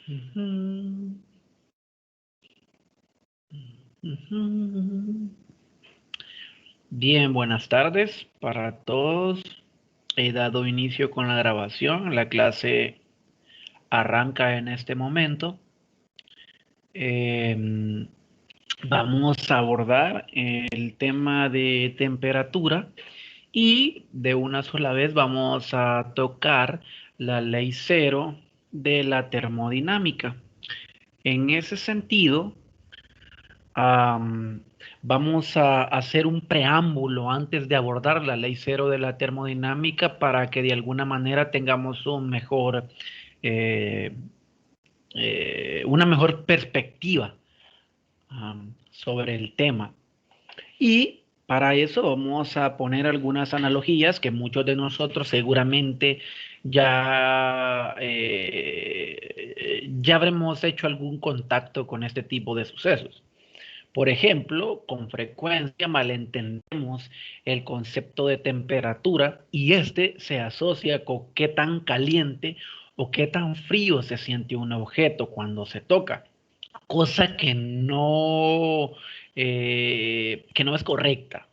Ujú, ujú. Bien, buenas tardes para todos. He dado inicio con la grabación. La clase arranca en este momento. Em, Vamos a abordar el tema de temperatura y de una sola vez vamos a tocar la ley cero de la termodinámica. En ese sentido, vamos a hacer un preámbulo antes de abordar la ley cero de la termodinámica para que de alguna manera tengamos eh, una mejor perspectiva sobre el tema. Y para eso vamos a poner algunas analogías que muchos de nosotros seguramente ya habremos hecho algún contacto con este tipo de sucesos. Por ejemplo, con frecuencia malentendemos el concepto de temperatura y este se asocia con qué tan caliente o qué tan frío se siente un objeto cuando se toca, cosa que no es correcta.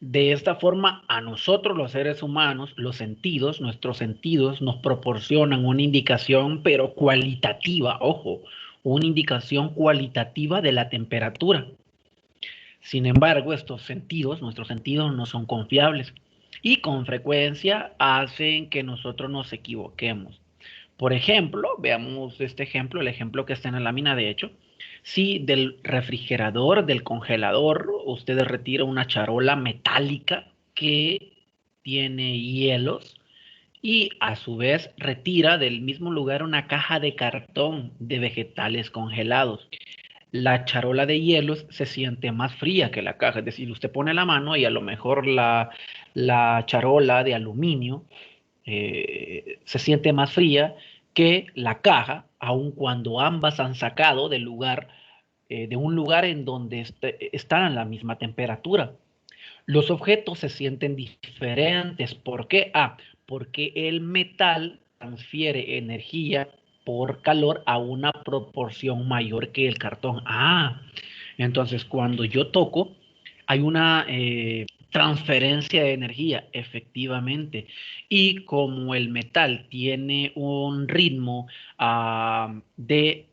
De esta forma, a nosotros los seres humanos, nuestros sentidos nos proporcionan una indicación, pero cualitativa, ojo, una indicación cualitativa de la temperatura. Sin embargo, nuestros sentidos no son confiables y con frecuencia hacen que nosotros nos equivoquemos. Por ejemplo, veamos este ejemplo, el ejemplo que está en la lámina de hecho. Si del refrigerador, del congelador, usted retira una charola metálica que tiene hielos y a su vez retira del mismo lugar una caja de cartón de vegetales congelados, la charola de hielos se siente más fría que la caja. Es decir, usted pone la mano y a lo mejor la charola de aluminio se siente más fría que la caja, aun cuando ambas han sacado de un lugar en donde están a la misma temperatura. Los objetos se sienten diferentes. ¿Por qué? Porque el metal transfiere energía por calor a una proporción mayor que el cartón. Entonces cuando yo toco, hay una transferencia de energía, efectivamente. Y como el metal tiene un ritmo de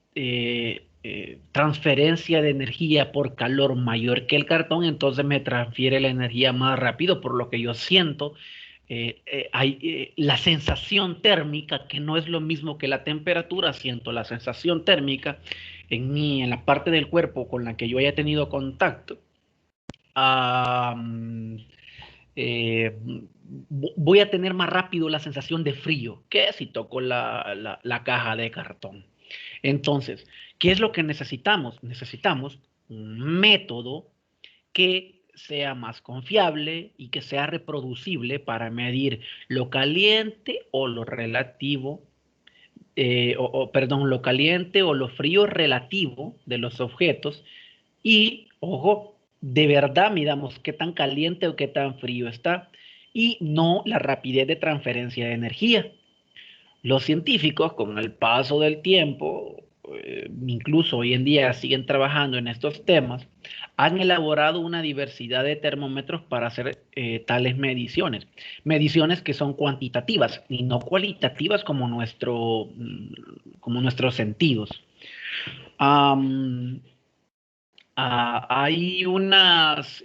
transferencia de energía por calor mayor que el cartón, entonces me transfiere la energía más rápido, por lo que yo siento la sensación térmica, que no es lo mismo que la temperatura, siento la sensación térmica en la parte del cuerpo con la que yo haya tenido contacto. Um, eh, Voy a tener más rápido la sensación de frío que si toco la caja de cartón. Entonces, ¿qué es lo que necesitamos? Necesitamos un método que sea más confiable y que sea reproducible para medir lo caliente o lo relativo, perdón, lo caliente o lo frío relativo de los objetos y, ojo, de verdad midamos qué tan caliente o qué tan frío está y no la rapidez de transferencia de energía. Los científicos, con el paso del tiempo, incluso hoy en día siguen trabajando en estos temas, han elaborado una diversidad de termómetros para hacer tales mediciones. Mediciones que son cuantitativas y no cualitativas como nuestros sentidos. Um, Hay unos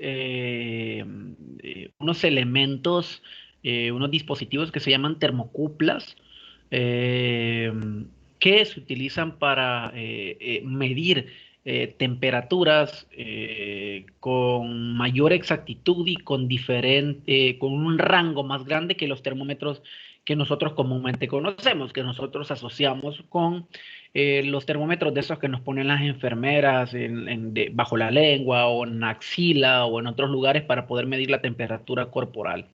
elementos, unos dispositivos que se llaman termocuplas, eh, que se utilizan para medir temperaturas con mayor exactitud y con un rango más grande que los termómetros que nosotros comúnmente conocemos, que nosotros asociamos con los termómetros de esos que nos ponen las enfermeras bajo la lengua o en la axila o en otros lugares para poder medir la temperatura corporal.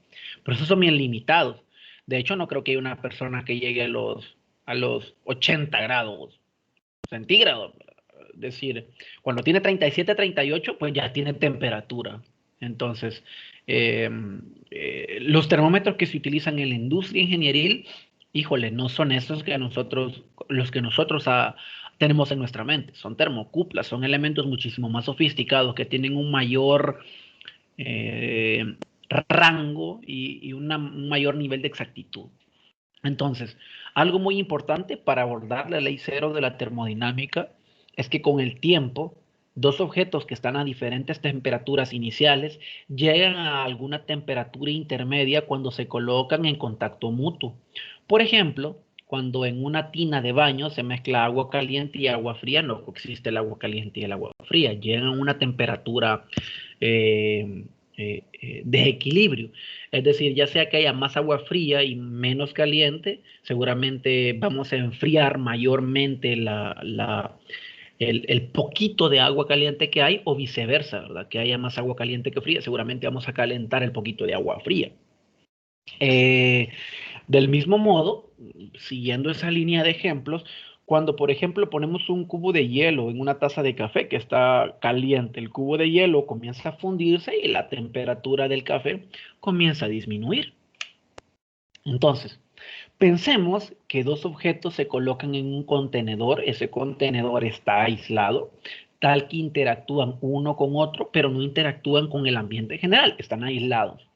Pero esos son bien limitados. De hecho, no creo que haya una persona que llegue a los 80 grados centígrados. Es decir, cuando tiene 37, 38, pues ya tiene temperatura. Entonces, los termómetros que se utilizan en la industria ingenieril híjole, no son esos que los que nosotros tenemos en nuestra mente. Son termocuplas, son elementos muchísimo más sofisticados que tienen un mayor eh, rango y un mayor nivel de exactitud. Entonces, algo muy importante para abordar la ley cero de la termodinámica es que con el tiempo, dos objetos que están a diferentes temperaturas iniciales llegan a alguna temperatura intermedia cuando se colocan en contacto mutuo. Por ejemplo, cuando en una tina de baño se mezcla agua caliente y agua fría, no existe el agua caliente y el agua fría, llegan a una temperatura eh, de equilibrio. Es decir, ya sea que haya más agua fría y menos caliente, seguramente vamos a enfriar mayormente el poquito de agua caliente que hay o viceversa, ¿verdad? Que haya más agua caliente que fría, seguramente vamos a calentar el poquito de agua fría. Eh, del mismo modo, siguiendo esa línea de ejemplos, cuando por ejemplo ponemos un cubo de hielo en una taza de café que está caliente, el cubo de hielo comienza a fundirse y la temperatura del café comienza a disminuir. Entonces, pensemos que dos objetos se colocan en un contenedor, ese contenedor está aislado, tal que interactúan uno con otro, pero no interactúan con el ambiente en general, están aislados.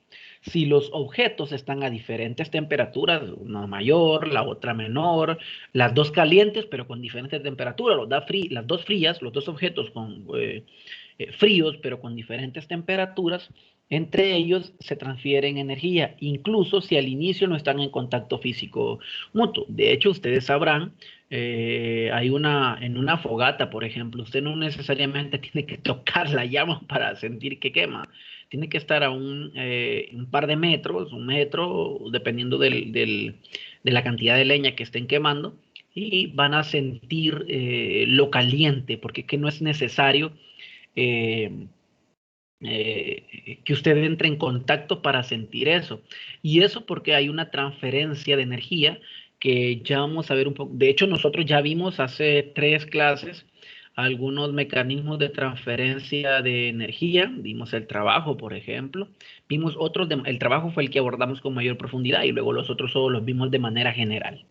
Si los objetos están a diferentes temperaturas, una mayor, la otra menor, las dos calientes pero con diferentes temperaturas, las dos frías, los dos objetos fríos pero con diferentes temperaturas, entre ellos se transfieren energía, incluso si al inicio no están en contacto físico mutuo. De hecho, ustedes sabrán, en una fogata, por ejemplo, usted no necesariamente tiene que tocar la llama para sentir que quema. Tiene que estar a un par de metros, un metro, dependiendo de la cantidad de leña que estén quemando, y van a sentir lo caliente, porque es que no es necesario eh, que usted entre en contacto para sentir eso. Y eso porque hay una transferencia de energía que ya vamos a ver un poco. De hecho, nosotros ya vimos hace 3 clases algunos mecanismos de transferencia de energía. Vimos el trabajo, por ejemplo. Vimos otros, el trabajo fue el que abordamos con mayor profundidad y luego los otros solo los vimos de manera general.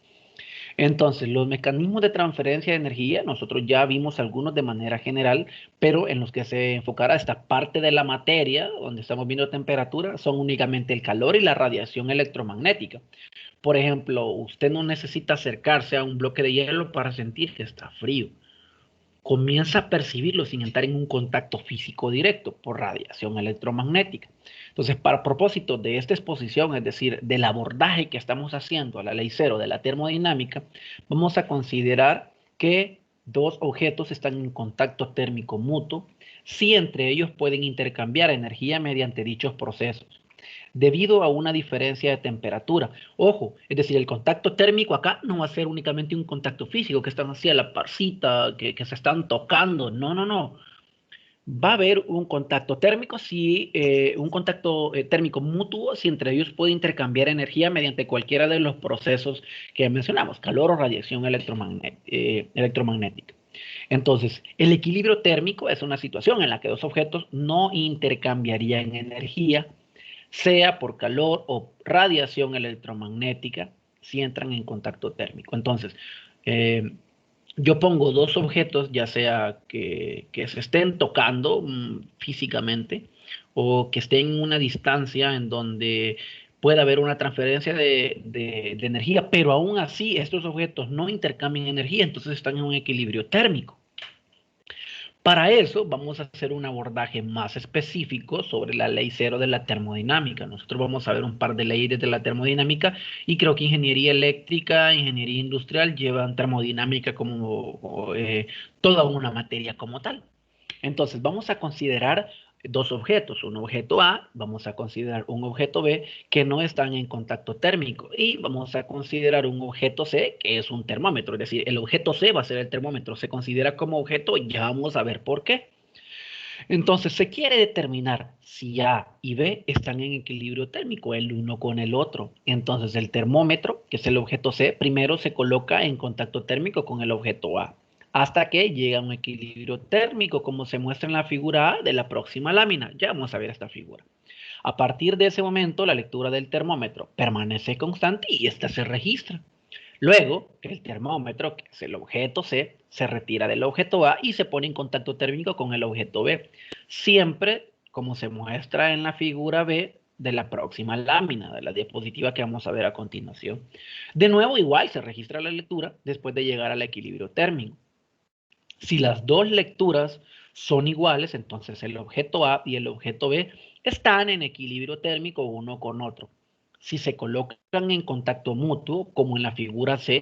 Entonces, los mecanismos de transferencia de energía, nosotros ya vimos algunos de manera general, pero en los que se enfocará esta parte de la materia, donde estamos viendo temperatura, son únicamente el calor y la radiación electromagnética. Por ejemplo, usted no necesita acercarse a un bloque de hielo para sentir que está frío. Comienza a percibirlo sin entrar en un contacto físico directo por radiación electromagnética. Entonces, para propósito de esta exposición, es decir, del abordaje que estamos haciendo a la ley cero de la termodinámica, vamos a considerar que dos objetos están en contacto térmico mutuo si entre ellos pueden intercambiar energía mediante dichos procesos debido a una diferencia de temperatura. Ojo, es decir, el contacto térmico acá no va a ser únicamente un contacto físico, que están así a la parcita, que se están tocando. No, no, no. Va a haber un contacto térmico, un contacto térmico mutuo, si entre ellos puede intercambiar energía mediante cualquiera de los procesos que mencionamos, calor o radiación electromagnética. Entonces, el equilibrio térmico es una situación en la que dos objetos no intercambiarían energía sea por calor o radiación electromagnética, si entran en contacto térmico. Entonces, eh, yo pongo dos objetos, ya sea que se estén tocando físicamente o que estén en una distancia en donde pueda haber una transferencia de energía, pero aún así estos objetos no intercambian energía, entonces están en un equilibrio térmico. Para eso vamos a hacer un abordaje más específico sobre la ley cero de la termodinámica. Nosotros vamos a ver un par de leyes de la termodinámica y creo que ingeniería eléctrica, ingeniería industrial llevan termodinámica como toda una materia como tal. Entonces vamos a considerar dos objetos, un objeto A, vamos a considerar un objeto B que no están en contacto térmico y vamos a considerar un objeto C que es un termómetro, es decir, el objeto C va a ser el termómetro, se considera como objeto, ya vamos a ver por qué. Entonces se quiere determinar si A y B están en equilibrio térmico, el uno con el otro. Entonces el termómetro, que es el objeto C, primero se coloca en contacto térmico con el objeto A hasta que llega a un equilibrio térmico, como se muestra en la figura A de la próxima lámina. Ya vamos a ver esta figura. A partir de ese momento, la lectura del termómetro permanece constante y esta se registra. Luego, el termómetro, que es el objeto C, se retira del objeto A y se pone en contacto térmico con el objeto B. Siempre, como se muestra en la figura B de la próxima lámina, de la diapositiva que vamos a ver a continuación. De nuevo, igual se registra la lectura después de llegar al equilibrio térmico. Si las dos lecturas son iguales, entonces el objeto A y el objeto B están en equilibrio térmico uno con otro. Si se colocan en contacto mutuo, como en la figura C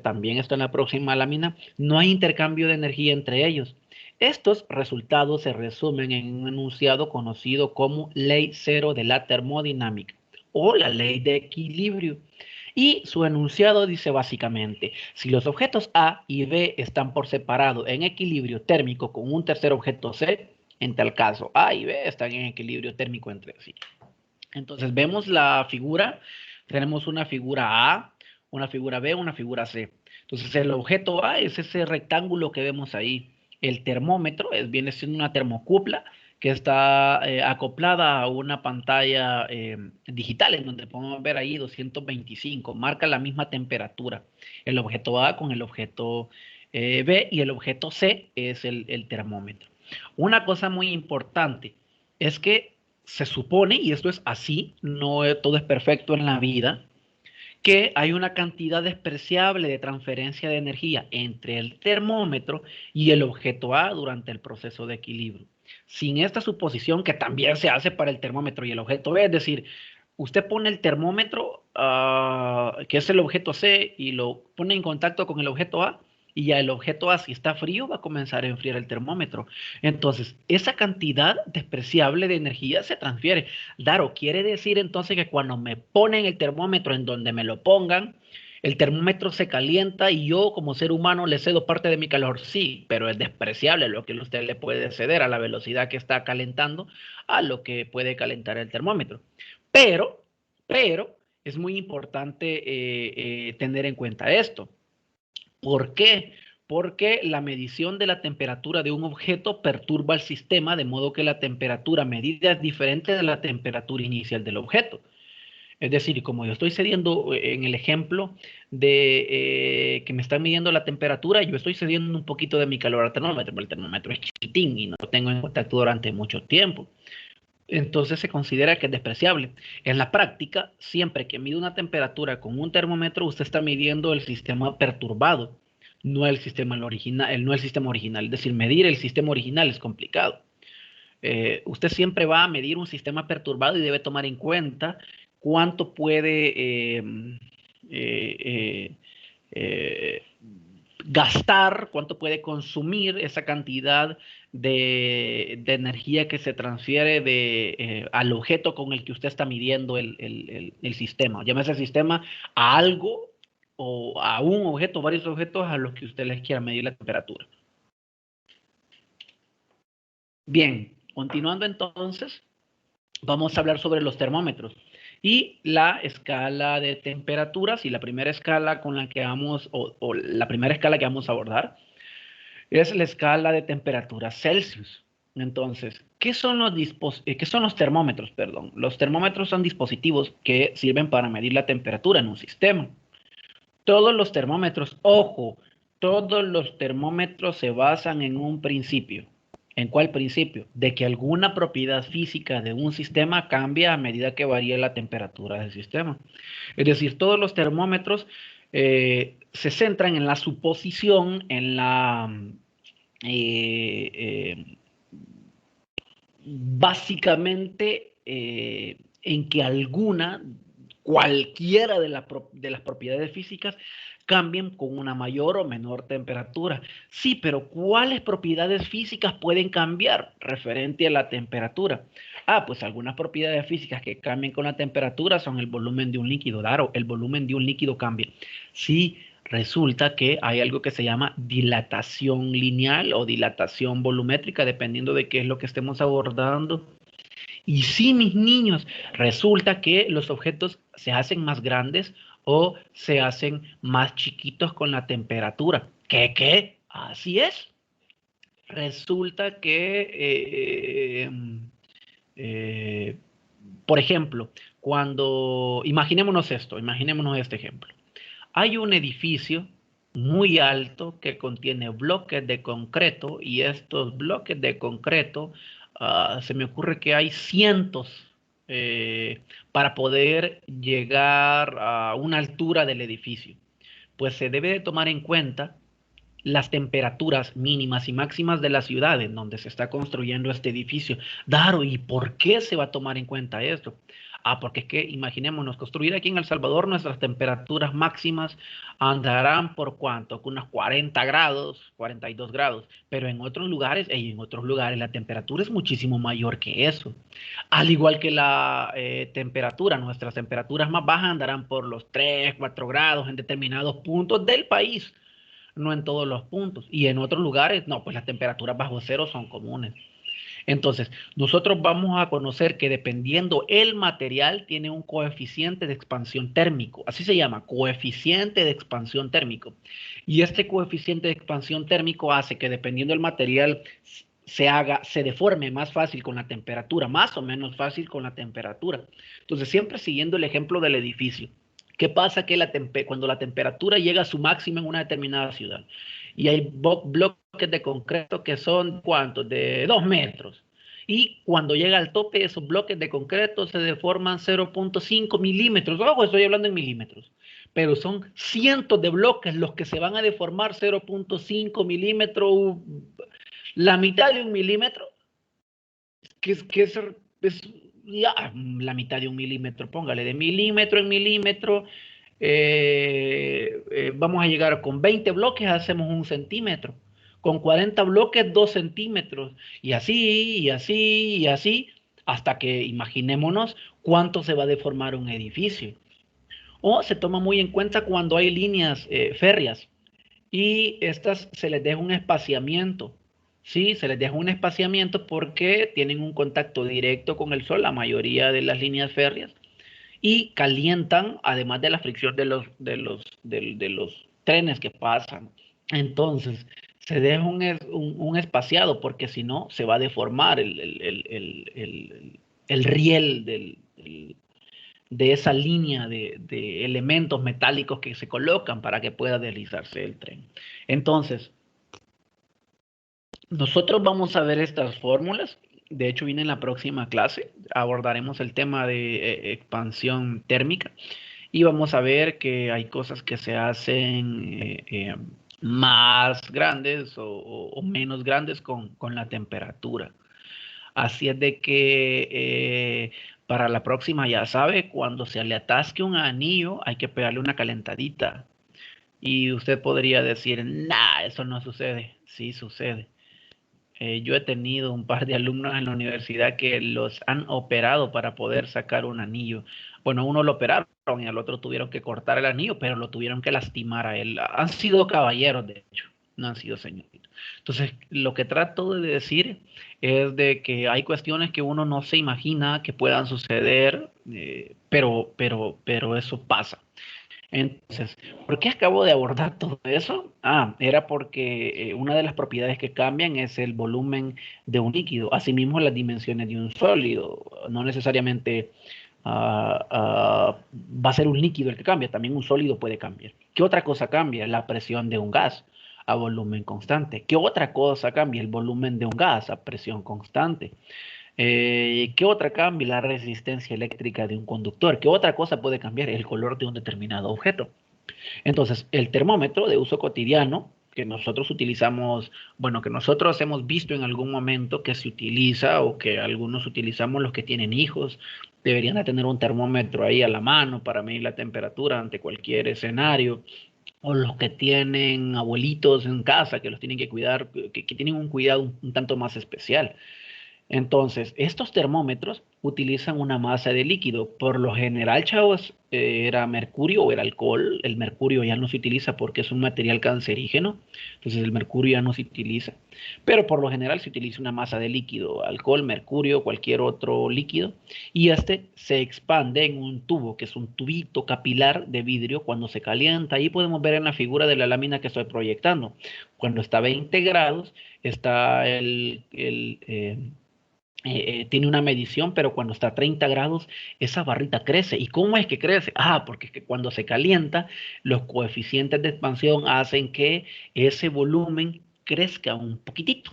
también está en la próxima lámina, no hay intercambio de energía entre ellos. Estos resultados se resumen en un enunciado conocido como ley cero de la termodinámica o la ley de equilibrio. Y su enunciado dice básicamente, si los objetos A y B están por separado en equilibrio térmico con un tercer objeto C, en tal caso A y B están en equilibrio térmico entre sí. Entonces vemos la figura, tenemos una figura A, una figura B, una figura C. Entonces el objeto A es ese rectángulo que vemos ahí. El termómetro viene siendo una termocupla que está acoplada a una pantalla digital en donde podemos ver ahí 225, marca la misma temperatura. El objeto A con el objeto B y el objeto C es el termómetro. Una cosa muy importante es que se supone, y esto es así, no todo es perfecto en la vida, que hay una cantidad despreciable de transferencia de energía entre el termómetro y el objeto A durante el proceso de equilibrio. Sin esta suposición, que también se hace para el termómetro y el objeto B, es decir, usted pone el termómetro, que es el objeto C, y lo pone en contacto con el objeto A, y ya el objeto A, si está frío, va a comenzar a enfriar el termómetro. Entonces, esa cantidad despreciable de energía se transfiere. Claro, quiere decir entonces que cuando me ponen el termómetro en donde me lo pongan, el termómetro se calienta y yo como ser humano le cedo parte de mi calor. Sí, pero es despreciable lo que usted le puede ceder a la velocidad que está calentando a lo que puede calentar el termómetro. Pero, pero es muy importante tener en cuenta esto. ¿Por qué? Porque la medición de la temperatura de un objeto perturba el sistema, de modo que la temperatura medida es diferente de la temperatura inicial del objeto. Es decir, como yo estoy cediendo en el ejemplo de que me están midiendo la temperatura, yo estoy cediendo un poquito de mi calor al termómetro, pero el termómetro es chiquitín y no lo tengo en contacto durante mucho tiempo. Entonces se considera que es despreciable. En la práctica, siempre que mide una temperatura con un termómetro, usted está midiendo el sistema perturbado, no el sistema original, no el sistema original. Es decir, medir el sistema original es complicado. Usted siempre va a medir un sistema perturbado y debe tomar en cuenta cuánto puede eh, eh, gastar, cuánto puede consumir esa cantidad de energía que se transfiere al objeto con el que usted está midiendo el sistema. Llámese sistema a algo o a un objeto, varios objetos a los que usted les quiera medir la temperatura. Bien, continuando entonces, vamos a hablar sobre los termómetros y la escala de temperaturas. Y la primera escala con la que vamos, o la primera escala que vamos a abordar, es la escala de temperatura Celsius. Entonces, ¿qué son los termómetros? Perdón. Los termómetros son dispositivos que sirven para medir la temperatura en un sistema. Todos los termómetros, ojo, todos los termómetros se basan en un principio. ¿En cuál principio? De que alguna propiedad física de un sistema cambia a medida que varía la temperatura del sistema. Es decir, todos los termómetros se centran en la suposición, en la eh, básicamente en que cualquiera de las propiedades físicas cambien con una mayor o menor temperatura. Sí, pero ¿cuáles propiedades físicas pueden cambiar referente a la temperatura? Pues algunas propiedades físicas que cambian con la temperatura son el volumen de un líquido. Claro, el volumen de un líquido cambia. Sí, resulta que hay algo que se llama dilatación lineal o dilatación volumétrica, dependiendo de qué es lo que estemos abordando. Y sí, mis niños, resulta que los objetos se hacen más grandes o se hacen más chiquitos con la temperatura. ¿Qué? Así es. Resulta que, por ejemplo, imaginémonos este ejemplo. Hay un edificio muy alto que contiene bloques de concreto y estos bloques de concreto, se me ocurre que hay cientos para poder llegar a una altura del edificio. Pues se debe de tomar en cuenta las temperaturas mínimas y máximas de la ciudad en donde se está construyendo este edificio. Daro, ¿y por qué se va a tomar en cuenta esto? Porque es que imaginémonos, construir aquí en El Salvador nuestras temperaturas máximas andarán por cuánto, con unos 40 grados, 42 grados, pero en otros lugares la temperatura es muchísimo mayor que eso. Al igual que la temperatura, nuestras temperaturas más bajas andarán por los 3, 4 grados en determinados puntos del país, no en todos los puntos. Y en otros lugares, no, pues las temperaturas bajo cero son comunes. Entonces, nosotros vamos a conocer que dependiendo el material tiene un coeficiente de expansión térmico, así se llama, coeficiente de expansión térmico. Y este coeficiente de expansión térmico hace que dependiendo del material se deforme más fácil con la temperatura, más o menos fácil con la temperatura. Entonces, siempre siguiendo el ejemplo del edificio. ¿Qué pasa que cuando la temperatura llega a su máxima en una determinada ciudad? Y hay bloques de concreto que son, ¿cuántos? De 2 metros. Y cuando llega al tope, esos bloques de concreto se deforman 0.5 milímetros. Ojo, estoy hablando en milímetros. Pero son cientos de bloques los que se van a deformar 0.5 milímetros, la mitad de un milímetro, que es ya, la mitad de un milímetro, póngale, de milímetro en milímetro, vamos a llegar con 20 bloques, hacemos un centímetro, con 40 bloques, 2 centímetros, y así, y así, y así, hasta que imaginémonos cuánto se va a deformar un edificio. O se toma muy en cuenta cuando hay líneas férreas y estas se les deja un espaciamiento. Sí, se les deja un espaciamiento porque tienen un contacto directo con el sol, la mayoría de las líneas férreas, y calientan, además de la fricción de los trenes que pasan. Entonces, se deja un espaciado porque si no, se va a deformar el riel de esa línea de elementos metálicos que se colocan para que pueda deslizarse el tren. Entonces, nosotros vamos a ver estas fórmulas. De hecho, viene en la próxima clase. Abordaremos el tema de expansión térmica y vamos a ver que hay cosas que se hacen más grandes o menos grandes con la temperatura. Así es de que para la próxima, ya sabe, cuando se le atasque un anillo, hay que pegarle una calentadita. Y usted podría decir, nah, eso no sucede. Sí sucede. Yo he tenido un par de alumnos en la universidad que los han operado para poder sacar un anillo. Bueno, uno lo operaron y al otro tuvieron que cortar el anillo, pero lo tuvieron que lastimar a él. Han sido caballeros, de hecho, no han sido señoritos. Entonces, lo que trato de decir es de que hay cuestiones que uno no se imagina que puedan suceder, pero eso pasa. Entonces, ¿por qué acabo de abordar todo eso? Era porque una de las propiedades que cambian es el volumen de un líquido, asimismo las dimensiones de un sólido. No necesariamente va a ser un líquido el que cambia, también un sólido puede cambiar. ¿Qué otra cosa cambia? La presión de un gas a volumen constante. ¿Qué otra cosa cambia? El volumen de un gas a presión constante. ¿Qué otra cambia? La resistencia eléctrica de un conductor. ¿Qué otra cosa puede cambiar? El color de un determinado objeto. Entonces, el termómetro de uso cotidiano que nosotros utilizamos, bueno, que nosotros hemos visto en algún momento que se utiliza o que algunos utilizamos los que tienen hijos, deberían de tener un termómetro ahí a la mano para medir la temperatura ante cualquier escenario. O los que tienen abuelitos en casa, que los tienen que cuidar, que tienen un cuidado un tanto más especial. Entonces, estos termómetros utilizan una masa de líquido. Por lo general, chavos, era mercurio o era alcohol. El mercurio ya no se utiliza porque es un material cancerígeno. Entonces, el mercurio ya no se utiliza. Pero por lo general se utiliza una masa de líquido, alcohol, mercurio, cualquier otro líquido. Y este se expande en un tubo, que es un tubito capilar de vidrio cuando se calienta. Ahí podemos ver en la figura de la lámina que estoy proyectando. Cuando está a 20 grados, está tiene una medición, pero cuando está a 30 grados, esa barrita crece. ¿Y cómo es que crece? Ah, porque es que cuando se calienta, los coeficientes de expansión hacen que ese volumen crezca un poquitito.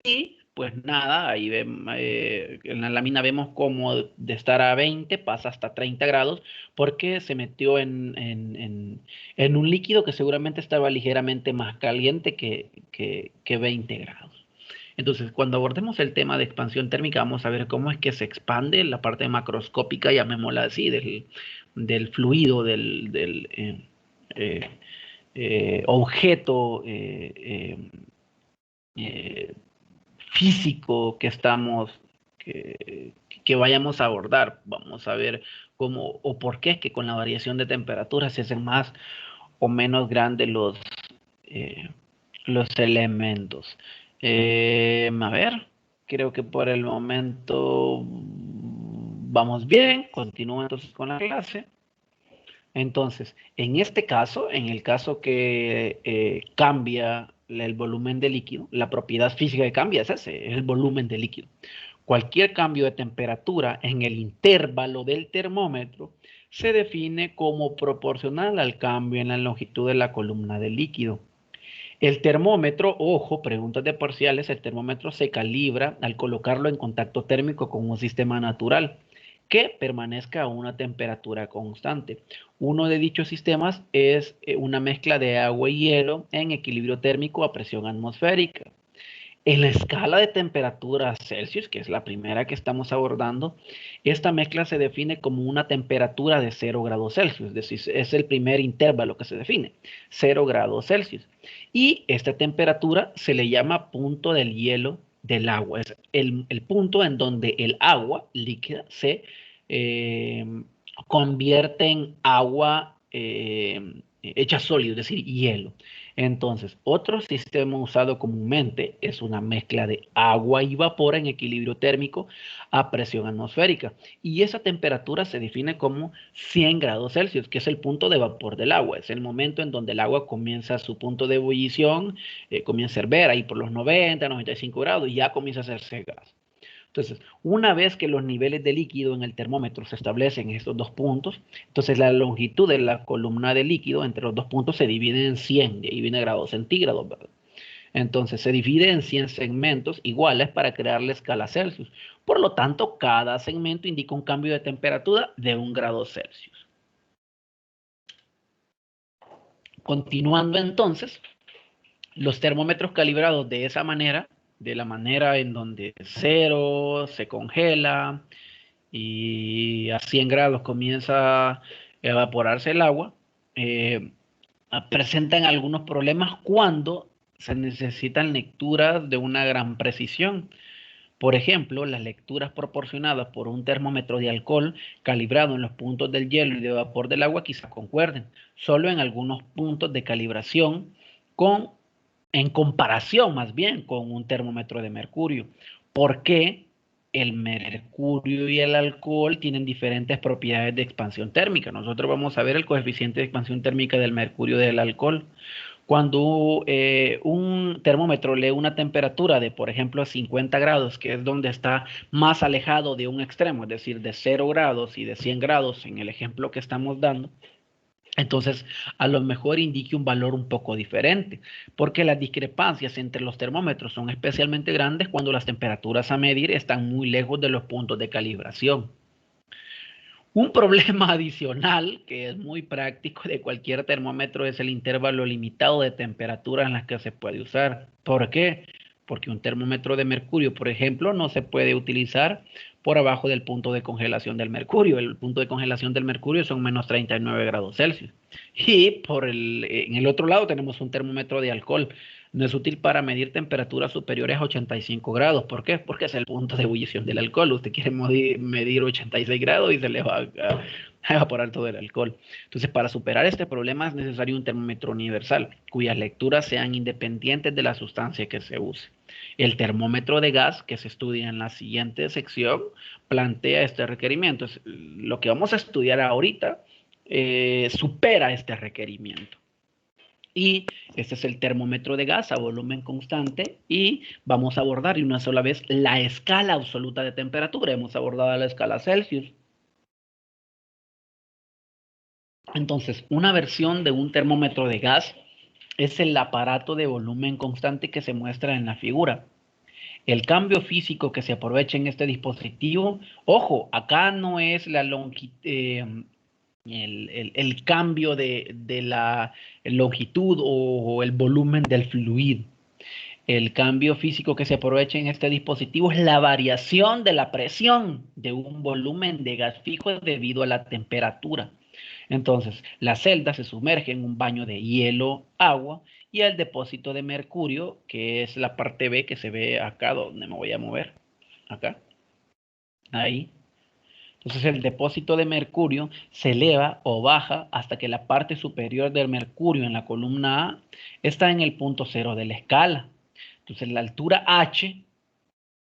Y pues nada, ahí en la lámina vemos cómo de estar a 20 pasa hasta 30 grados porque se metió en un líquido que seguramente estaba ligeramente más caliente que 20 grados. Entonces, cuando abordemos el tema de expansión térmica, vamos a ver cómo es que se expande la parte macroscópica, llamémosla así, del fluido, eh, objeto eh, físico que vayamos a abordar. Vamos a ver cómo o por qué es que con la variación de temperatura se hacen más o menos grandes eh, los elementos. A ver, creo que por el momento vamos bien. Continúo entonces con la clase. Entonces, en este caso, en el caso que cambia el volumen de líquido, la propiedad física que cambia es ese, es el volumen de líquido. Cualquier cambio de temperatura en el intervalo del termómetro se define como proporcional al cambio en la longitud de la columna del líquido. El termómetro, ojo, preguntas de parciales, el termómetro se calibra al colocarlo en contacto térmico con un sistema natural que permanezca a una temperatura constante. Uno de dichos sistemas es una mezcla de agua y hielo en equilibrio térmico a presión atmosférica. En la escala de temperatura Celsius, que es la primera que estamos abordando, esta mezcla se define como una temperatura de 0 grados Celsius, es decir, es el primer intervalo que se define, 0 grados Celsius. Y esta temperatura se le llama punto del hielo del agua, es el punto en donde el agua líquida se eh, convierte en agua hecha sólido, es decir, hielo. Entonces, otro sistema usado comúnmente es una mezcla de agua y vapor en equilibrio térmico a presión atmosférica. Y esa temperatura se define como 100 grados Celsius, que es el punto de vapor del agua. Es el momento en donde el agua comienza su punto de ebullición, comienza a hervir ahí por los 90, 95 grados y ya comienza a hacerse gas. Entonces, una vez que los niveles de líquido en el termómetro se establecen en estos dos puntos, entonces la longitud de la columna de líquido entre los dos puntos se divide en 100, de ahí viene grados centígrados, ¿verdad? Entonces, se divide en 100 segmentos iguales para crear la escala Celsius. Por lo tanto, cada segmento indica un cambio de temperatura de 1 grado Celsius. Continuando entonces, los termómetros calibrados de esa manera, de la manera en donde 0 se congela, y a 100 grados comienza a evaporarse el agua, presentan algunos problemas cuando se necesitan lecturas de una gran precisión. Por ejemplo, las lecturas proporcionadas por un termómetro de alcohol calibrado en los puntos del hielo y de vapor del agua quizás concuerden, solo en algunos puntos de calibración en comparación más bien con un termómetro de mercurio. ¿Por qué? El mercurio y el alcohol tienen diferentes propiedades de expansión térmica. Nosotros vamos a ver el coeficiente de expansión térmica del mercurio y del alcohol. Cuando un termómetro lee una temperatura de, por ejemplo, 50 grados, que es donde está más alejado de un extremo, es decir, de 0 grados y de 100 grados en el ejemplo que estamos dando, entonces a lo mejor indique un valor un poco diferente, porque las discrepancias entre los termómetros son especialmente grandes cuando las temperaturas a medir están muy lejos de los puntos de calibración. Un problema adicional que es muy práctico de cualquier termómetro es el intervalo limitado de temperatura en las que se puede usar. ¿Por qué? Porque un termómetro de mercurio, por ejemplo, no se puede utilizar por abajo del punto de congelación del mercurio. El punto de congelación del mercurio son menos 39 grados Celsius. Y en el otro lado tenemos un termómetro de alcohol. No es útil para medir temperaturas superiores a 85 grados. ¿Por qué? Porque es el punto de ebullición del alcohol. Usted quiere medir 86 grados y se le va a evaporar todo el alcohol. Entonces, para superar este problema es necesario un termómetro universal, cuyas lecturas sean independientes de la sustancia que se use. El termómetro de gas, que se estudia en la siguiente sección, plantea este requerimiento. Lo que vamos a estudiar ahorita supera este requerimiento. Y este es el termómetro de gas a volumen constante y vamos a abordar de una sola vez la escala absoluta de temperatura. Hemos abordado la escala Celsius. Entonces, una versión de un termómetro de gas es el aparato de volumen constante que se muestra en la figura. El cambio físico que se aprovecha en este dispositivo, ojo, acá no es la el cambio de la longitud o el volumen del fluido. El cambio físico que se aprovecha en este dispositivo es la variación de la presión de un volumen de gas fijo debido a la temperatura. Entonces, la celda se sumerge en un baño de hielo, agua y el depósito de mercurio, que es la parte B que se ve acá donde me voy a mover. Acá. Ahí. Entonces el depósito de mercurio se eleva o baja hasta que la parte superior del mercurio en la columna A está en el punto cero de la escala. Entonces la altura H,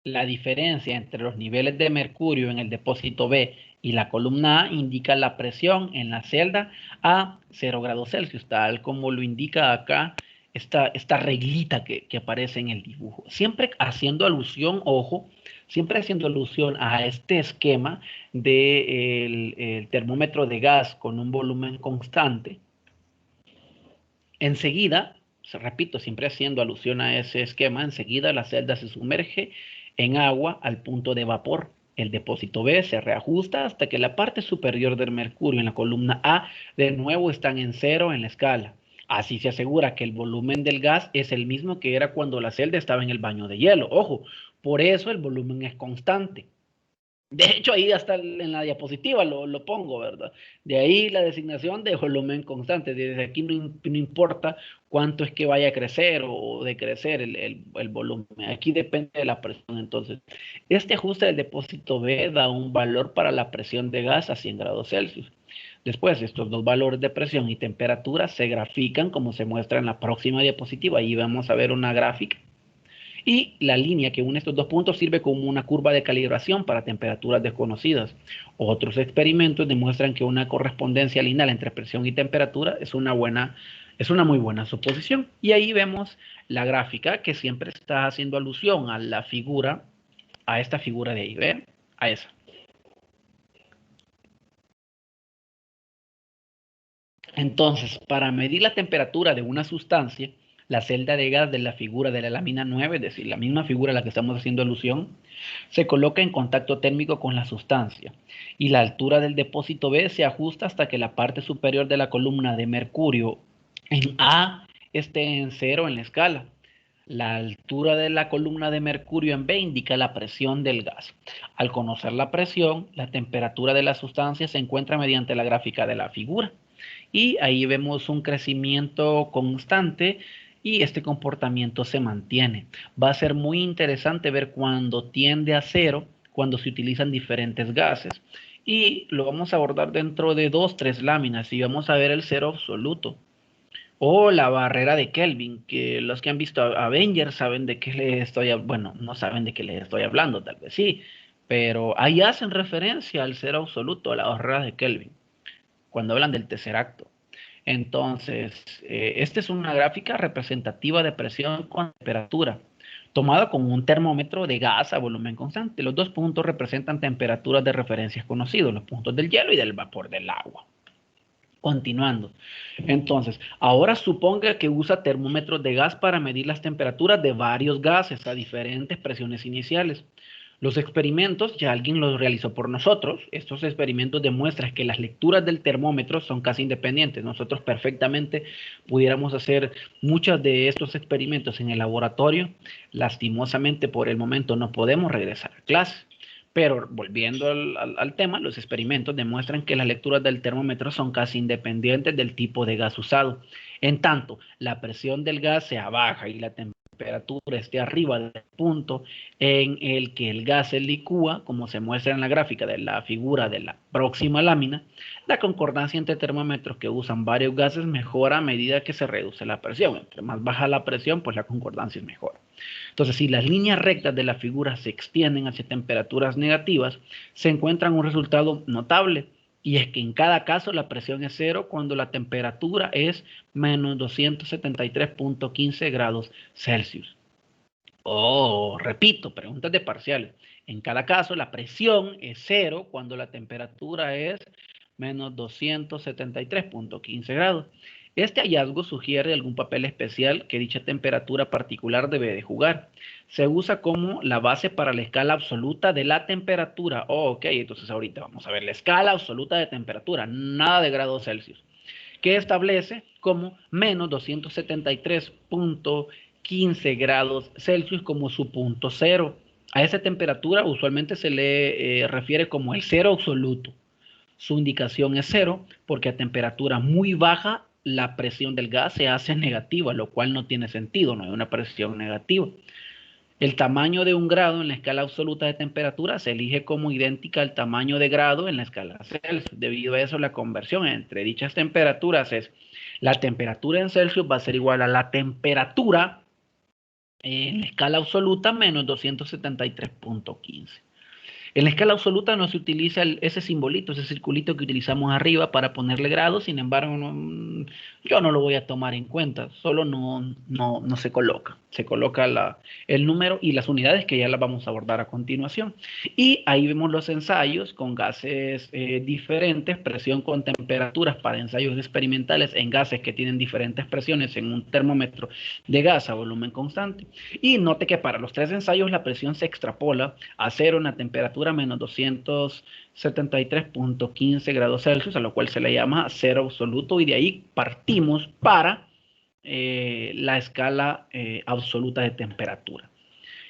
la diferencia entre los niveles de mercurio en el depósito B y la columna A indica la presión en la celda a 0 grados Celsius, tal como lo indica acá esta reglita que aparece en el dibujo. Siempre haciendo alusión, ojo, siempre haciendo alusión a este esquema del termómetro de gas con un volumen constante. Enseguida, repito, siempre haciendo alusión a ese esquema, enseguida la celda se sumerge en agua al punto de vapor. El depósito B se reajusta hasta que la parte superior del mercurio en la columna A de nuevo están en cero en la escala. Así se asegura que el volumen del gas es el mismo que era cuando la celda estaba en el baño de hielo. Ojo, por eso el volumen es constante. De hecho, ahí hasta en la diapositiva lo pongo, ¿verdad? De ahí la designación de volumen constante. Desde aquí no importa cuánto es que vaya a crecer o decrecer el volumen. Aquí depende de la presión. Entonces, este ajuste del depósito B da un valor para la presión de gas a 100 grados Celsius. Después, estos dos valores de presión y temperatura se grafican como se muestra en la próxima diapositiva. Ahí vamos a ver una gráfica. Y la línea que une estos dos puntos sirve como una curva de calibración para temperaturas desconocidas. Otros experimentos demuestran que una correspondencia lineal entre presión y temperatura es una muy buena suposición. Y ahí vemos la gráfica que siempre está haciendo alusión a la figura, a esta figura de ahí, ¿ven? A esa. Entonces, para medir la temperatura de una sustancia, la celda de gas de la figura de la lámina 9, es decir, la misma figura a la que estamos haciendo alusión, se coloca en contacto térmico con la sustancia y la altura del depósito B se ajusta hasta que la parte superior de la columna de mercurio en A esté en cero en la escala. La altura de la columna de mercurio en B indica la presión del gas. Al conocer la presión, la temperatura de la sustancia se encuentra mediante la gráfica de la figura. Y ahí vemos un crecimiento constante y este comportamiento se mantiene. Va a ser muy interesante ver cuando tiende a cero, cuando se utilizan diferentes gases. Y lo vamos a abordar dentro de 2, 3 láminas y vamos a ver el cero absoluto. O la barrera de Kelvin, que los que han visto Avengers saben de qué les estoy, bueno, no saben de qué les estoy hablando, tal vez sí, pero ahí hacen referencia al cero absoluto, a la barrera de Kelvin, cuando hablan del tercer acto. Entonces, esta es una gráfica representativa de presión con temperatura, tomada con un termómetro de gas a volumen constante. Los dos puntos representan temperaturas de referencias conocidos, los puntos del hielo y del vapor del agua. Continuando. Entonces, ahora suponga que usa termómetros de gas para medir las temperaturas de varios gases a diferentes presiones iniciales. Los experimentos ya alguien los realizó por nosotros. Estos experimentos demuestran que las lecturas del termómetro son casi independientes. Nosotros perfectamente pudiéramos hacer muchos de estos experimentos en el laboratorio. Lastimosamente, por el momento no podemos regresar a clase. Pero volviendo al tema, los experimentos demuestran que las lecturas del termómetro son casi independientes del tipo de gas usado. En tanto, la presión del gas sea baja y la temperatura esté arriba del punto en el que el gas se licúa, como se muestra en la gráfica de la figura de la próxima lámina, la concordancia entre termómetros que usan varios gases mejora a medida que se reduce la presión. Entre más baja la presión, pues la concordancia es mejor. Entonces, si las líneas rectas de la figura se extienden hacia temperaturas negativas, se encuentra un resultado notable Y es que en cada caso la presión es cero cuando la temperatura es menos 273.15 grados Celsius. Oh, repito, preguntas de parciales. En cada caso la presión es cero cuando la temperatura es menos 273.15 grados. Este hallazgo sugiere algún papel especial que dicha temperatura particular debe de jugar. Se usa como la base para la escala absoluta de la temperatura. Oh, ok, entonces ahorita vamos a ver la escala absoluta de temperatura, nada de grados Celsius, que establece como menos 273.15 grados Celsius como su punto cero. A esa temperatura usualmente se le refiere como el cero absoluto. Su indicación es cero porque a temperatura muy baja la presión del gas se hace negativa, lo cual no tiene sentido, no hay una presión negativa. El tamaño de un grado en la escala absoluta de temperatura se elige como idéntica al tamaño de grado en la escala Celsius. Debido a eso, la conversión entre dichas temperaturas es la temperatura en Celsius va a ser igual a la temperatura en la escala absoluta menos 273.15. En la escala absoluta no se utiliza ese simbolito, ese circulito que utilizamos arriba para ponerle grados, sin embargo, yo no lo voy a tomar en cuenta, solo no se coloca. Se coloca el número y las unidades que ya las vamos a abordar a continuación. Y ahí vemos los ensayos con gases diferentes, presión con temperaturas para ensayos experimentales en gases que tienen diferentes presiones en un termómetro de gas a volumen constante. Y note que para los tres ensayos la presión se extrapola a cero en la temperatura menos 273.15 grados Celsius, a lo cual se le llama cero absoluto, y de ahí partimos para la escala absoluta de temperatura.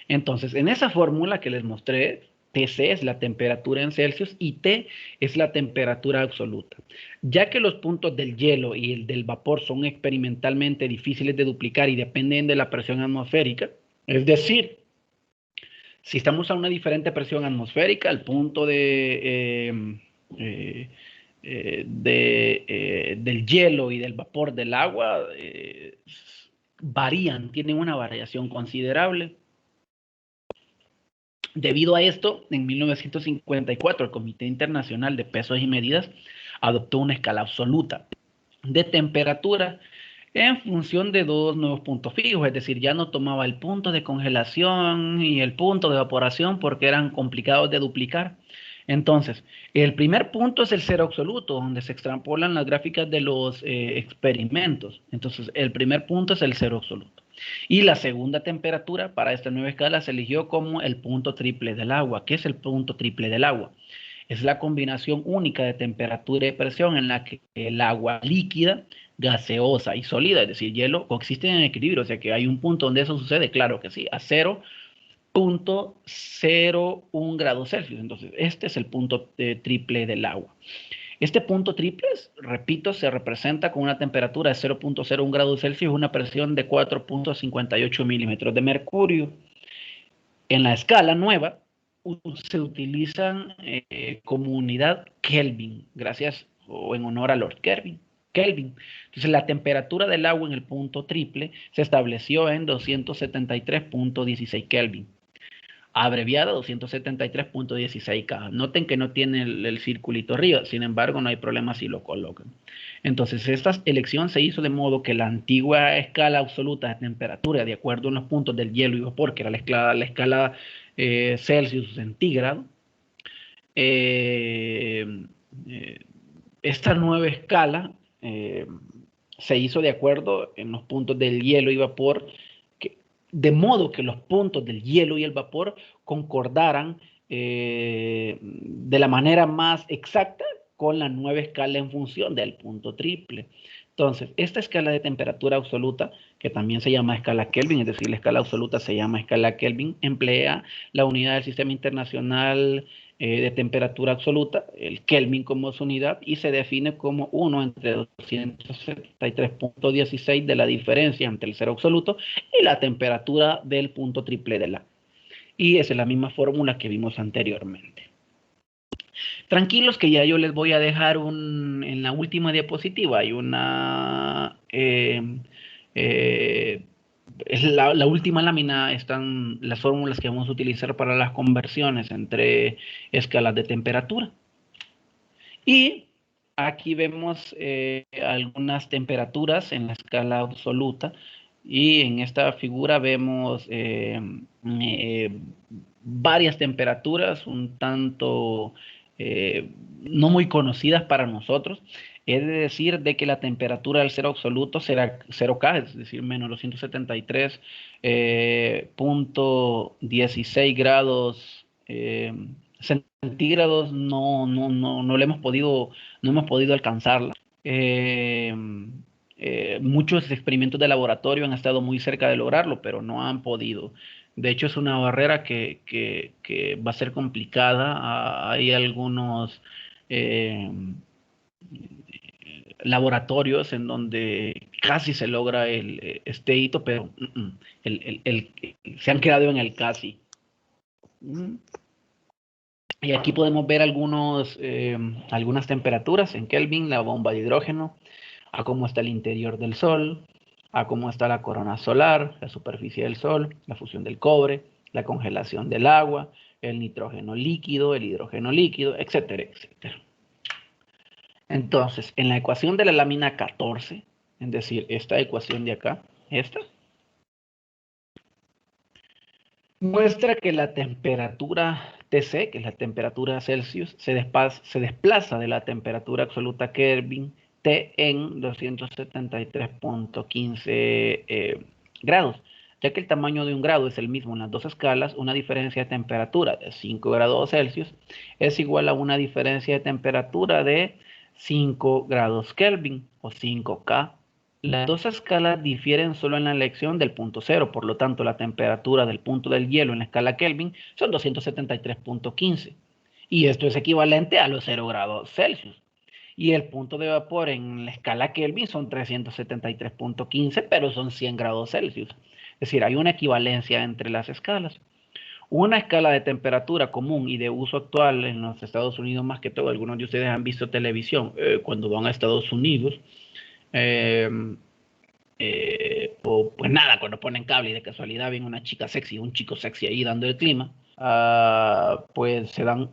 Entonces, en esa fórmula que les mostré, Tc es la temperatura en Celsius y T es la temperatura absoluta. Ya que los puntos del hielo y el del vapor son experimentalmente difíciles de duplicar y dependen de la presión atmosférica, es decir, si estamos a una diferente presión atmosférica, el punto del hielo y del vapor del agua varían, tienen una variación considerable. Debido a esto, en 1954 el Comité Internacional de Pesos y Medidas adoptó una escala absoluta de temperatura en función de dos nuevos puntos fijos, es decir, ya no tomaba el punto de congelación y el punto de evaporación porque eran complicados de duplicar. Entonces, el primer punto es el cero absoluto, donde se extrapolan las gráficas de los experimentos. Entonces, el primer punto es el cero absoluto. Y la segunda temperatura para esta nueva escala se eligió como el punto triple del agua. ¿Qué es el punto triple del agua? Es la combinación única de temperatura y presión en la que el agua líquida, gaseosa y sólida, es decir, hielo, coexisten en equilibrio. O sea que hay un punto donde eso sucede, claro que sí, a 0.01 grados Celsius. Entonces, este es el punto triple del agua. Este punto triple, repito, se representa con una temperatura de 0.01 grados Celsius, una presión de 4.58 milímetros de mercurio. En la escala nueva, se utilizan como unidad Kelvin, gracias o en honor a Lord Kelvin. Entonces, la temperatura del agua en el punto triple se estableció en 273.16 Kelvin, abreviada 273.16K. Noten que no tiene el circulito arriba, sin embargo, no hay problema si lo colocan. Entonces, esta elección se hizo de modo que la antigua escala absoluta de temperatura, de acuerdo a los puntos del hielo y vapor, que era la escala Celsius centígrado, esta nueva escala se hizo de acuerdo en los puntos del hielo y vapor, de modo que los puntos del hielo y el vapor concordaran de la manera más exacta con la nueva escala en función del punto triple. Entonces, esta escala de temperatura absoluta, que también se llama escala Kelvin, es decir, la escala absoluta se llama escala Kelvin, emplea la unidad del Sistema Internacional de temperatura absoluta, el Kelvin como su unidad, y se define como 1 entre 273.16 de la diferencia entre el cero absoluto y la temperatura del punto triple de la. Y esa es la misma fórmula que vimos anteriormente. Tranquilos que ya yo les voy a dejar en la última diapositiva hay una la última lámina están las fórmulas que vamos a utilizar para las conversiones entre escalas de temperatura. Y Aquí vemos algunas temperaturas en la escala absoluta y en esta figura vemos varias temperaturas un tanto no muy conocidas para nosotros. Es decir, de que la temperatura del cero absoluto será 0K, es decir, menos 273.16 grados centígrados, no le hemos podido, no hemos podido alcanzarla. Muchos experimentos de laboratorio han estado muy cerca de lograrlo, pero no han podido. De hecho, es una barrera que va a ser complicada. Hay algunos eh, laboratorios en donde casi se logra este hito, pero se han quedado en el casi. Y aquí podemos ver algunas temperaturas en Kelvin, la bomba de hidrógeno, a cómo está el interior del Sol, a cómo está la corona solar, la superficie del Sol, la fusión del cobre, la congelación del agua, el nitrógeno líquido, el hidrógeno líquido, etcétera, etcétera. Entonces, en la ecuación de la lámina 14, es decir, esta ecuación de acá, esta, muestra que la temperatura Tc, que es la temperatura Celsius, se desplaza de la temperatura absoluta Kelvin T en 273.15 grados. Ya que el tamaño de un grado es el mismo en las dos escalas, una diferencia de temperatura de 5 grados Celsius es igual a una diferencia de temperatura de 5 grados Kelvin o 5K. Las dos escalas difieren solo en la elección del punto cero, por lo tanto la temperatura del punto del hielo en la escala Kelvin son 273.15 y esto es equivalente a los 0 grados Celsius. Y el punto de vapor en la escala Kelvin son 373.15, pero son 100 grados Celsius. Es decir, hay una equivalencia entre las escalas. Una escala de temperatura común y de uso actual en los Estados Unidos, más que todo, algunos de ustedes han visto televisión cuando van a Estados Unidos, eh, o pues nada, cuando ponen cable y de casualidad viene una chica sexy, un chico sexy ahí dando el clima, pues se dan,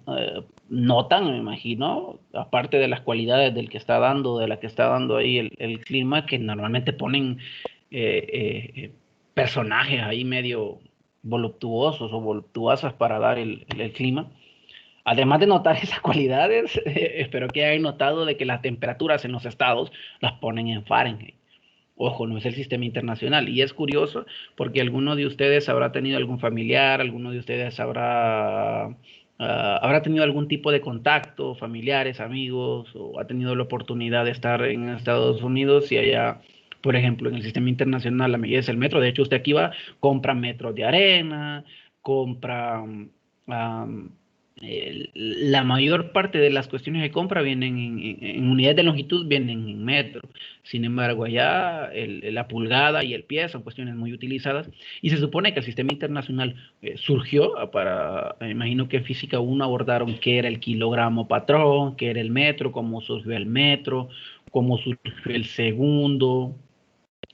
notan, me imagino, aparte de las cualidades del que está dando, de la que está dando ahí el clima, que normalmente ponen personajes ahí medio voluptuosos o voluptuosas para dar el clima. Además de notar esas cualidades, espero que hayan notado de que las temperaturas en los estados las ponen en Fahrenheit. Ojo, no es el sistema internacional. Y es curioso porque alguno de ustedes habrá tenido algún familiar, alguno de ustedes habrá tenido algún tipo de contacto, familiares, amigos, o ha tenido la oportunidad de estar en Estados Unidos y allá, por ejemplo, en el sistema internacional la medida es el metro. De hecho, usted aquí va, compra metros de arena, compra... um, la mayor parte de las cuestiones de compra vienen en unidades de longitud, vienen en metro. Sin embargo, allá la pulgada y el pie son cuestiones muy utilizadas y se supone que el sistema internacional surgió para, me imagino que en física 1 abordaron qué era el kilogramo patrón, qué era el metro, cómo surgió el metro, cómo surgió el segundo,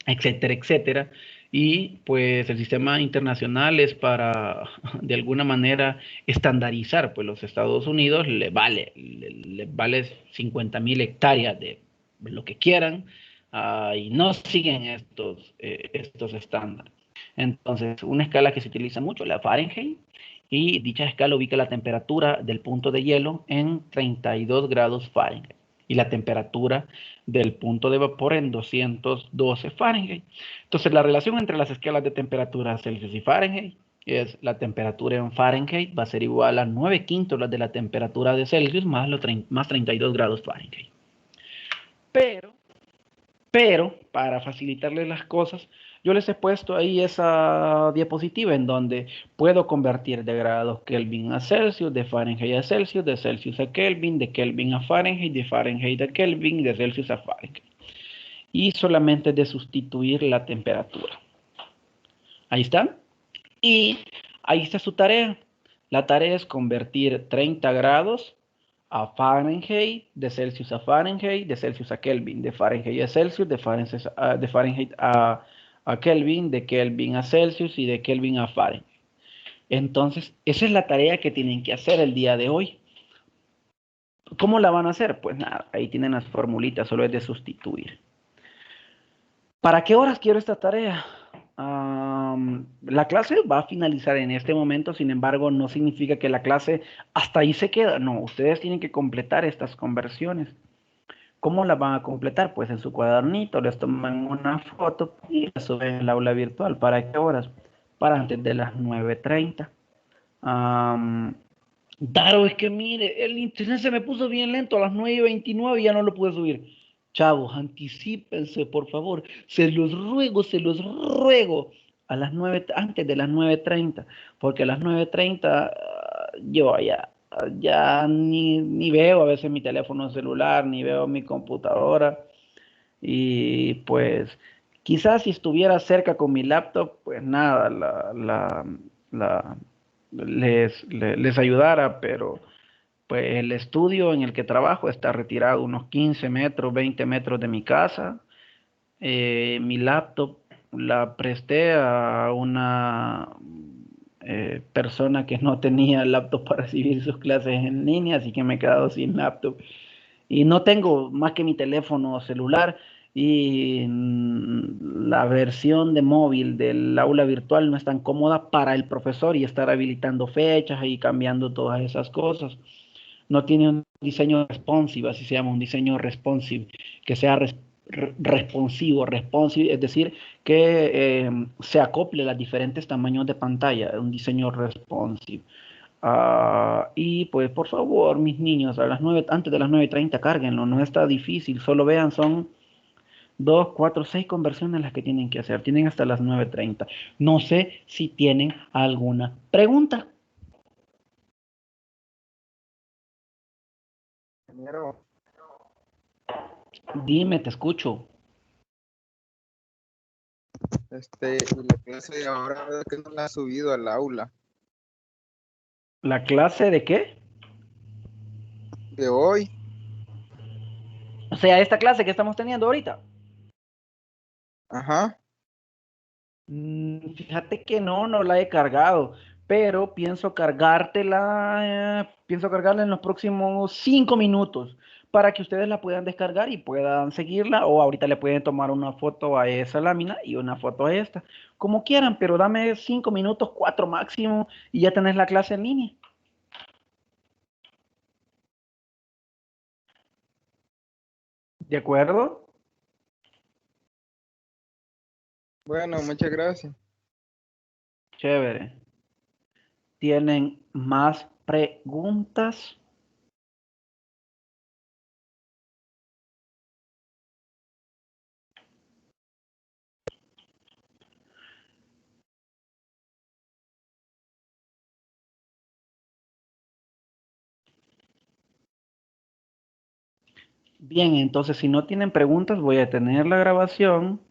etcétera, etcétera. Y pues el sistema internacional es para, de alguna manera, estandarizar. Pues los Estados Unidos le vale 50.000 hectáreas de lo que quieran y no siguen estos estándares. Entonces, una escala que se utiliza mucho, la Fahrenheit, y dicha escala ubica la temperatura del punto de hielo en 32 grados Fahrenheit y la temperatura del punto de vapor en 212 Fahrenheit. Entonces, la relación entre las escalas de temperatura Celsius y Fahrenheit es la temperatura en Fahrenheit va a ser igual a 9 quintos de la temperatura de Celsius más 32 grados Fahrenheit. Pero, para facilitarles las cosas, yo les he puesto ahí esa diapositiva en donde puedo convertir de grados Kelvin a Celsius, de Fahrenheit a Celsius, de Celsius a Kelvin, de Kelvin a Fahrenheit, de Fahrenheit a Kelvin, de Celsius a Fahrenheit. Y solamente de sustituir la temperatura. Ahí está. Y ahí está su tarea. La tarea es convertir 30 grados a Fahrenheit, de Celsius a Fahrenheit, de Celsius a Kelvin, de Fahrenheit a Celsius, de Fahrenheit a Kelvin, de Kelvin a Celsius y de Kelvin a Fahrenheit. Entonces, esa es la tarea que tienen que hacer el día de hoy. ¿Cómo la van a hacer? Pues nada, ahí tienen las formulitas, solo es de sustituir. ¿Para qué horas quiero esta tarea? La clase va a finalizar en este momento, sin embargo, no significa que la clase hasta ahí se queda. No, ustedes tienen que completar estas conversiones. ¿Cómo las van a completar? Pues en su cuadernito les toman una foto y la suben en el aula virtual. ¿Para qué horas? Para antes de las 9:30. Daro, es que mire, el internet se me puso bien lento a las 9:29 y ya no lo pude subir. Chavos, anticípense, por favor. Se los ruego, se los ruego. A las 9, antes de las 9:30, porque a las 9:30 yo ya ni veo a veces mi teléfono celular, ni veo mi computadora. Y pues quizás si estuviera cerca con mi laptop, pues nada, la- les ayudara, pero pues el estudio en el que trabajo está retirado unos 15 metros, 20 metros de mi casa. Mi laptop la presté a una persona que no tenía laptop para recibir sus clases en línea, así que me he quedado sin laptop. Y no tengo más que mi teléfono celular y la versión de móvil del aula virtual no es tan cómoda para el profesor y estar habilitando fechas y cambiando todas esas cosas. No tiene un diseño responsive, así se llama, un diseño responsive, que sea responsive, es decir, que se acople a los diferentes tamaños de pantalla, un diseño responsive. Y pues por favor, mis niños, a las 9, antes de las 9:30 cárguenlo, no está difícil, solo vean, son 2, 4, 6 conversiones las que tienen que hacer, tienen hasta las 9:30. No sé si tienen alguna pregunta. Ingeniero, Dime, te escucho. y la clase de ahora, ¿verdad que no la ha subido al aula? ¿La clase de qué? De hoy, O sea, esta clase que estamos teniendo ahorita. ajá. Fíjate que no la he cargado, pero pienso cargarla en los próximos 5 minutos para que ustedes la puedan descargar y puedan seguirla, o ahorita le pueden tomar una foto a esa lámina y una foto a esta, como quieran, pero dame 5 minutos, 4 máximo, y ya tenés la clase en línea. ¿De acuerdo? Bueno, muchas gracias. Chévere. ¿Tienen más preguntas? Bien, entonces si no tienen preguntas, voy a detener la grabación